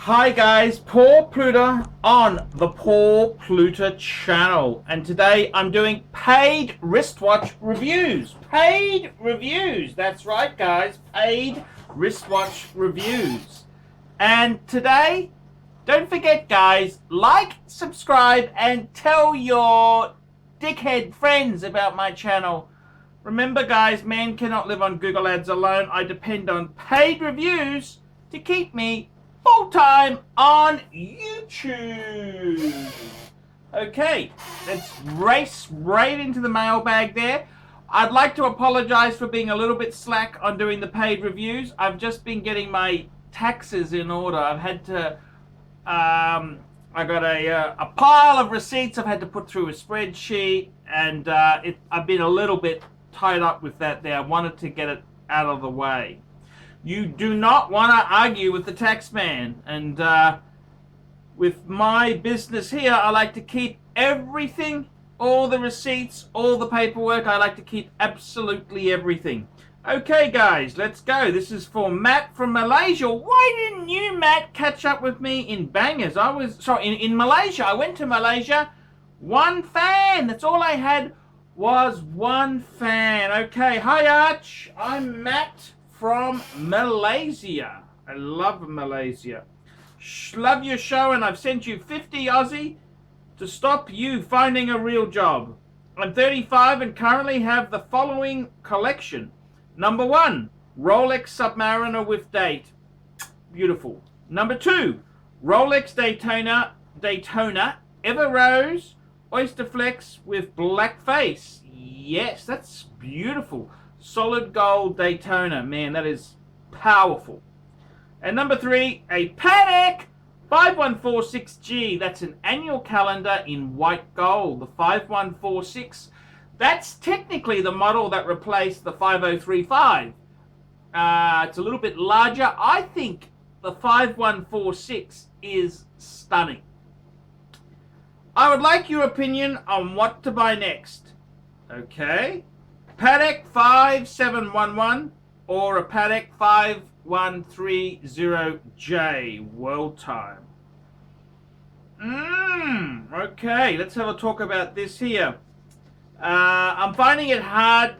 Hi guys, Paul Pluta on the Paul Pluta channel, and today I'm doing paid wristwatch reviews. Paid reviews, that's right guys, paid wristwatch reviews. And today, don't forget guys, like, subscribe, and tell your dickhead friends about my channel. Remember guys, man cannot live on Google Ads alone. I depend on paid reviews to keep me full-time on YouTube. Okay, let's race right into the mailbag there. I'd like to apologize for being a little bit slack on doing the paid reviews. I've just been getting my taxes in order. I've had to, I got a pile of receipts I've had to put through a spreadsheet, and I've been a little bit tied up with that there. I wanted to get it out of the way. You do not want to argue with the tax man, and with my business here, I like to keep everything, all the receipts, all the paperwork. I like to keep absolutely everything. Okay guys, let's go. This is for Matt from Malaysia. Why didn't you, Matt, catch up with me in Bangers? I was, sorry, in Malaysia. I went to Malaysia. One fan. That's all I had was one fan. Okay, hi Arch. I'm Matt from Malaysia. I love Malaysia. Love your show, and I've sent you 50 Aussie to stop you finding a real job. I'm 35 and currently have the following collection. Number 1, Rolex Submariner with date. Beautiful. Number 2, Rolex Daytona Ever Rose Oyster Flex with black face. Yes, that's beautiful. Solid gold Daytona. Man, that is powerful. And number 3, a Patek 5146G. That's an annual calendar in white gold. The 5146. That's technically the model that replaced the 5035. It's a little bit larger. I think the 5146 is stunning. I would like your opinion on what to buy next. Okay. Patek 5711 or a Patek 5130J World Time. Okay, let's have a talk about this here. I'm finding it hard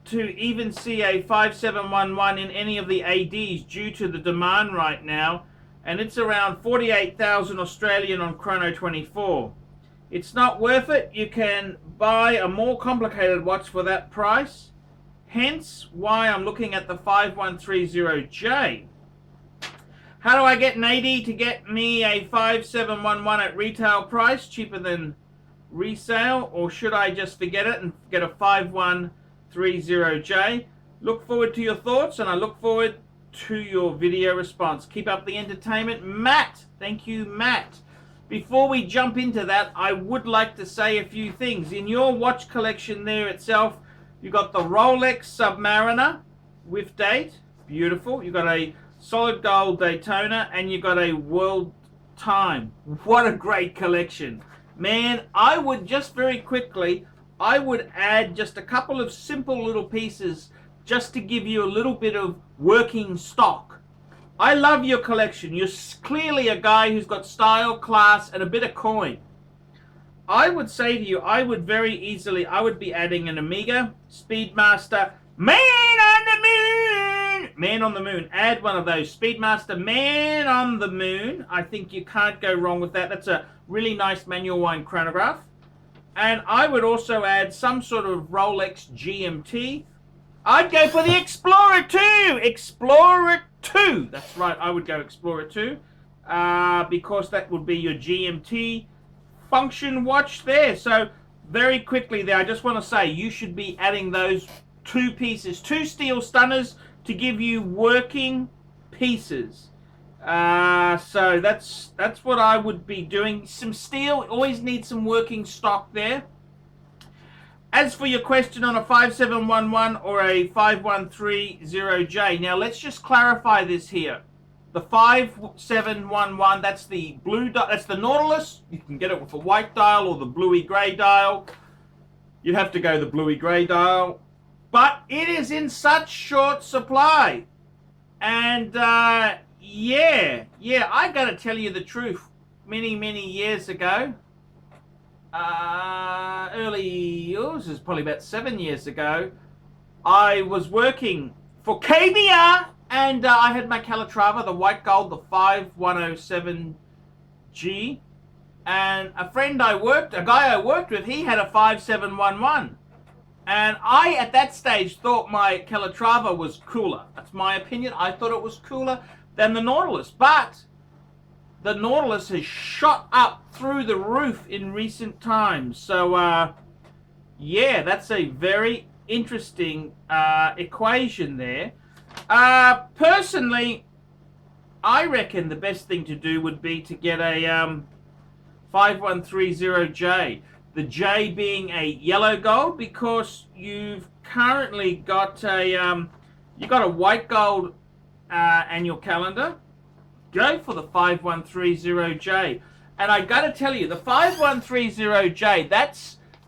to even see a 5711 in any of the ADs due to the demand right now, and it's around 48,000 Australian on Chrono24. It's not worth it. You can buy a more complicated watch for that price. Hence why I'm looking at the 5130J. How do I get an AD to get me a 5711 at retail price, cheaper than resale? Or should I just forget it and get a 5130J? Look forward to your thoughts, and I look forward to your video response. Keep up the entertainment. Matt. Thank you, Matt. Before we jump into that, I would like to say a few things. In your watch collection there itself, you got the Rolex Submariner with date. Beautiful. You got a solid gold Daytona, and you got a World Time. What a great collection. Man, I would just very quickly, I would add just a couple of simple little pieces just to give you a little bit of working stock. I love your collection. You're clearly a guy who's got style, class, and a bit of coin. I would say to you, I would be adding an Omega, Speedmaster, Man on the Moon. Man on the Moon. Add one of those. Speedmaster, Man on the Moon. I think you can't go wrong with that. That's a really nice manual wind chronograph. And I would also add some sort of Rolex GMT. I'd go for the Explorer 2. Explorer 2. That's right, I would go Explorer 2. Because that would be your GMT function watch there. So very quickly there, I just want to say you should be adding those two pieces. 2 steel stunners to give you working pieces. So that's what I would be doing. Some steel, always need some working stock there. As for your question on a 5711 or a 5130J, now let's just clarify this here. The 5711, that's the blue, that's the Nautilus. You can get it with a white dial or the bluey grey dial. You'd have to go the bluey grey dial, but it is in such short supply, and Yeah, I gotta tell you the truth. Many years ago, this is probably about 7 years ago, I was working for KBR, and I had my Calatrava, the white gold, the 5107G, and a guy I worked with, he had a 5711. And I, at that stage, thought my Calatrava was cooler. That's my opinion. I thought it was cooler than the Nautilus. But the Nautilus has shot up through the roof in recent times. So, yeah, that's a very interesting equation there. Personally, I reckon the best thing to do would be to get a 5130J. The J being a yellow gold, because you've currently got a white gold annual calendar. Go for the 5130J. And I got to tell you, the 5130J,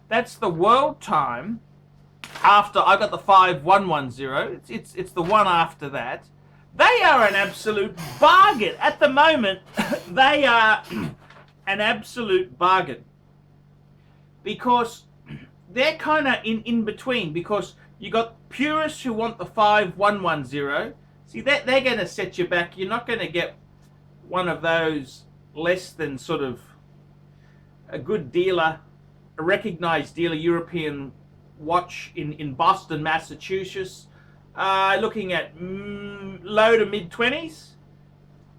that's the world time after I got the 5110. It's the one after that. They are an absolute bargain. At the moment, they are an absolute bargain. Because they're kind of in between, because you got purists who want the 5110. See, they're going to set you back. You're not going to get one of those less than sort of a good dealer, a recognized dealer, European watch in Boston, Massachusetts, looking at low to mid 20s.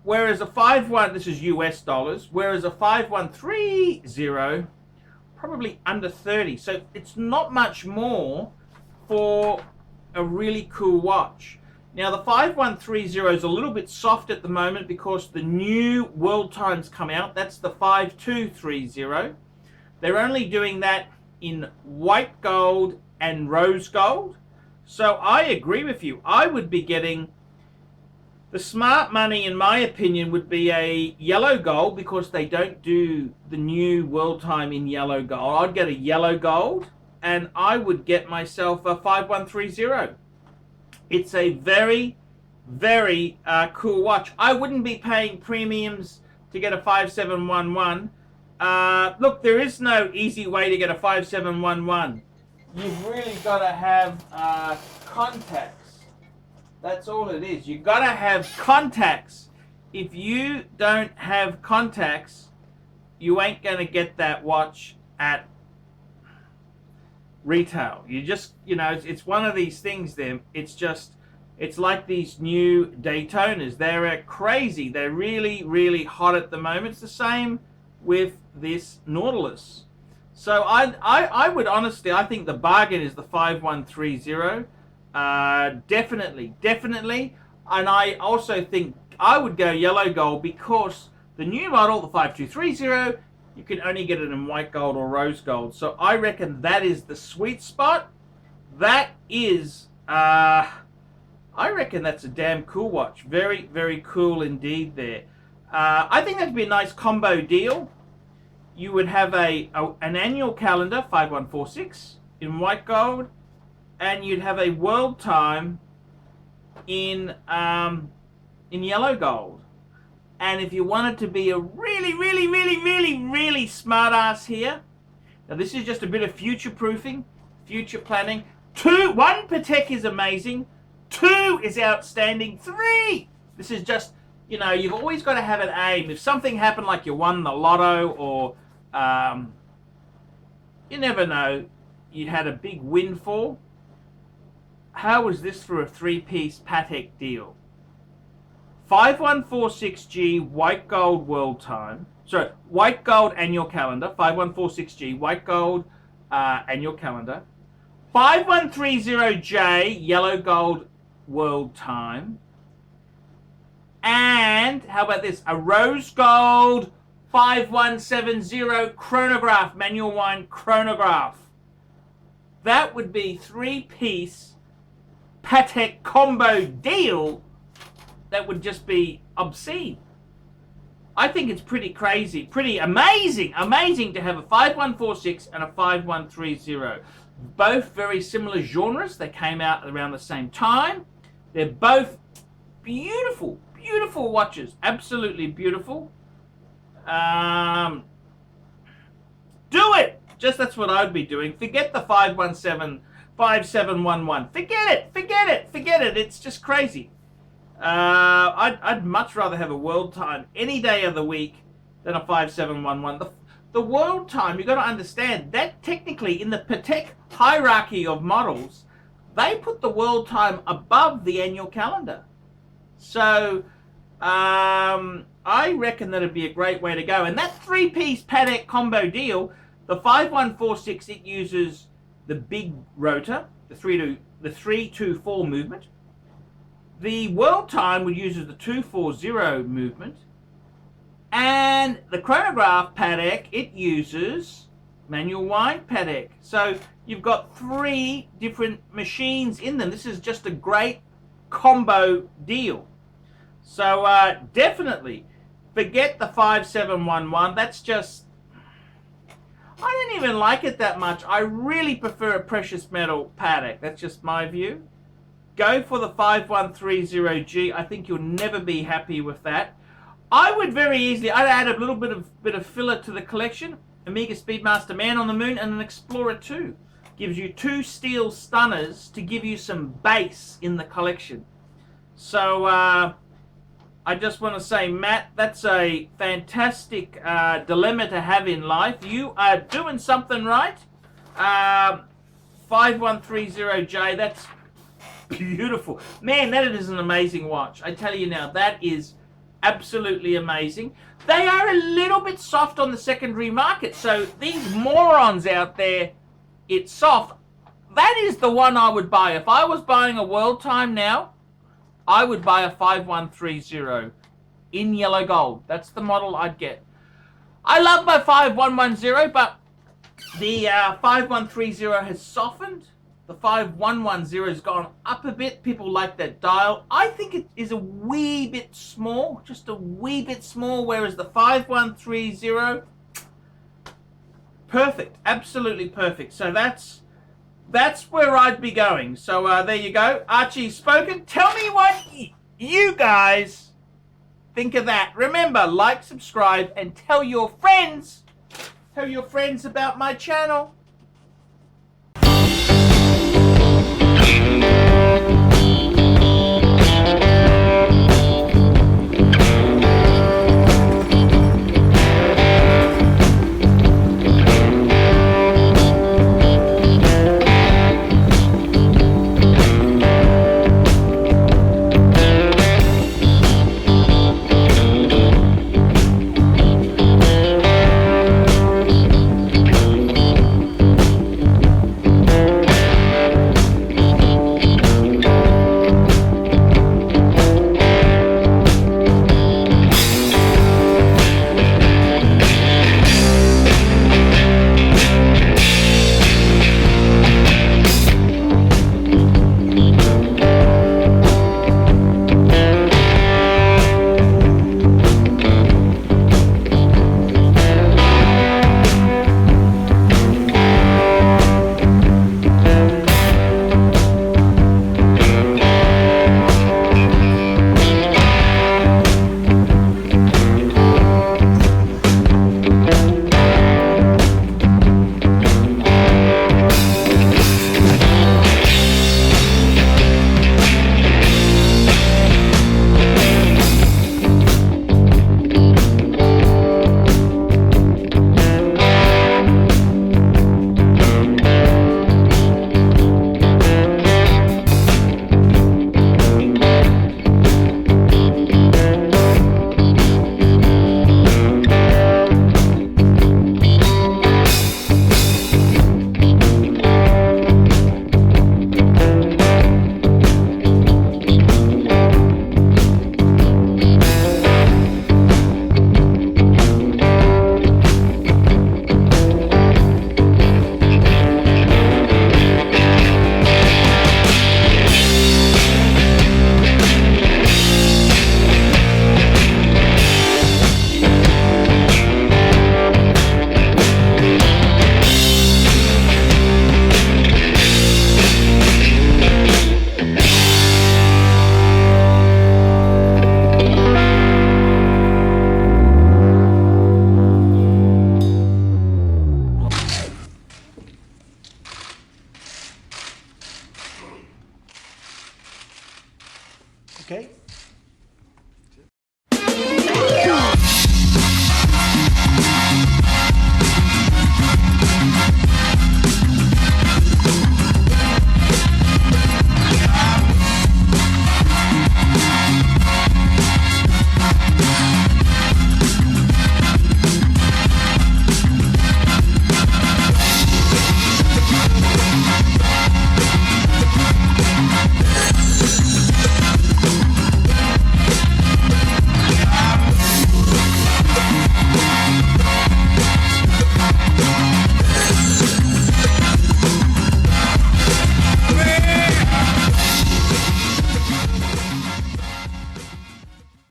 Whereas this is US dollars, whereas a 5130, probably under 30. So it's not much more for a really cool watch. Now the 5130 is a little bit soft at the moment because the new world time's come out. That's the 5230. They're only doing that in white gold and rose gold. So I agree with you. I would be getting the smart money, in my opinion, would be a yellow gold, because they don't do the new world time in yellow gold. I'd get a yellow gold, and I would get myself a 5130. It's a very, very cool watch. I wouldn't be paying premiums to get a 5711. Look, there is no easy way to get a 5711. You've really got to have contacts. That's all it is. You got to have contacts. If you don't have contacts, you ain't going to get that watch at retail. You just, it's one of these things there. It's like these new Daytonas. They're crazy. They're really, really hot at the moment. It's the same with this Nautilus. So I would honestly, I think the bargain is the 5130. Definitely. And I also think I would go yellow gold, because the new model, the 5230, you can only get it in white gold or rose gold. So I reckon that is the sweet spot. That is, I reckon that's a damn cool watch. Very, very cool indeed there. I think that'd be a nice combo deal. You would have an annual calendar, 5146, in white gold, and you'd have a world time in yellow gold. And if you wanted to be a really smart ass here, now this is just a bit of future proofing, future planning. 1, Patek is amazing. 2 is outstanding. 3, this is just, you've always got to have an aim. If something happened, like you won the lotto, or you never know, you had a big windfall. How was this for a 3-piece Patek deal? 5146G white gold world time. Sorry, white gold annual calendar. 5146G white gold annual calendar. 5130J yellow gold world time. And how about this? A rose gold 5170 chronograph, manual wind chronograph. That would be 3-piece Patek combo deal. That would just be obscene. I think it's pretty crazy, pretty amazing to have a 5146 and a 5130. Both very similar genres. They came out around the same time. They're both beautiful Beautiful watches. Absolutely beautiful. Do it! Just that's what I'd be doing. Forget the 517, 5711. Forget it. It's just crazy. I'd much rather have a world time any day of the week than a 5711. The world time, you've got to understand, that technically in the Patek hierarchy of models, they put the world time above the annual calendar. So, I reckon that'd be a great way to go. And that three-piece Patek combo deal, the 5146, it uses the big rotor, the 324 movement. The world time would use the 240 movement. And the chronograph Patek, it uses manual wind Patek. So you've got 3 different machines in them. This is just a great combo deal. So definitely forget the 5711. That's just, I don't even like it that much. I really prefer a precious metal Patek. That's just my view. Go for the 5130G. I think you'll never be happy with that. I would very easily, I'd add a little bit of filler to the collection. Omega Speedmaster Man on the Moon and an Explorer 2. Gives you 2 steel stunners to give you some base in the collection. So I just want to say, Matt, that's a fantastic dilemma to have in life. You are doing something right. 5130J, that's beautiful. Man, that is an amazing watch. I tell you now, that is absolutely amazing. They are a little bit soft on the secondary market, so these morons out there, it's soft. That is the one I would buy. If I was buying a world time now, I would buy a 5130 in yellow gold. That's the model I'd get. I love my 5110, but the 5130 has softened. The 5110 has gone up a bit. People like that dial. I think it is a wee bit small, just a wee bit small, whereas the 5130, perfect, absolutely perfect. So that's where I'd be going. So there you go. Archie's spoken. Tell me what you guys think of that. Remember, like, subscribe, and tell your friends about my channel.